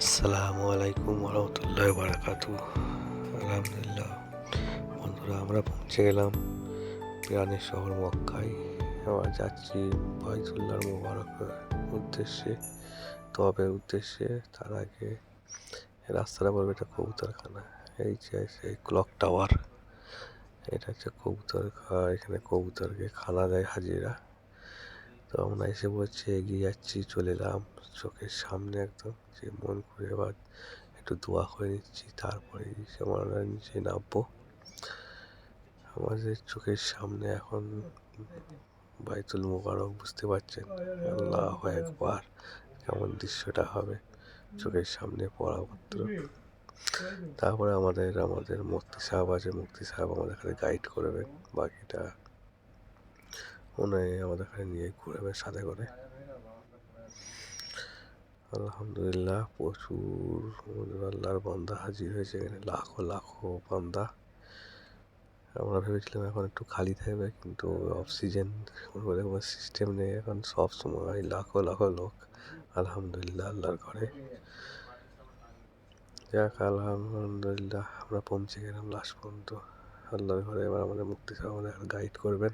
আসসালামু আলাইকুম ওরহমতুল্লাহ বারাকাতু। আলহামদুলিল্লাহ বন্ধুরা, আমরা পৌঁছে গেলাম ইরানের শহর মক্কায়। আমরা যাচ্ছি বাইতুল্লাহ মোবারকের উদ্দেশ্যে, তবের উদ্দেশ্যে। তার আগে রাস্তাটা বলবে এটা কবুতরখানা। এই যে সেই ক্লক টাওয়ার, এটা হচ্ছে কবুতর ঘর। এখানে কবুতরকে খানা দেয় হাজিরা। তো আমরা এসে বলছি, এগিয়ে যাচ্ছি, চলে এলাম চোখের সামনে একদম। যে মন করে এবার একটু দোয়া করে নিচ্ছি, তারপরে আমরা নিচে নামবো। আমাদের চোখের সামনে এখন বাইতুল মোবারক, বুঝতে পারছেন? আল্লাহু আকবার, কেমন দৃশ্যটা হবে চোখের সামনে পড়া মাত্র। তারপরে আমাদের মুফতি সাহেব আছে, মুফতি সাহেব আমাদের এখানে গাইড করবেন। বাকিটা উনি আমাদের এখানে নিয়ে ঘুরাবেন সাথে করে। আলহামদুলিল্লাহ, প্রচুর আল্লাহর বান্দা হাজির হয়েছে এখানে, লাখো লাখো বান্দা। আমরা ভেবেছিলাম এখন একটু খালি থাকবে, কিন্তু অক্সিজেন বলে কোনো সিস্টেম নেই, এখন সব সময় লাখো লাখো লোক আলহামদুলিল্লাহ আল্লাহর ঘরে। যাক আলহামদুলিল্লাহ, আমরা পৌঁছে গেলাম লাস্ট পর্যন্ত আল্লাহর ঘরে। এবার আমাদের মুক্তি সাহেব আমাদের গাইড করবেন।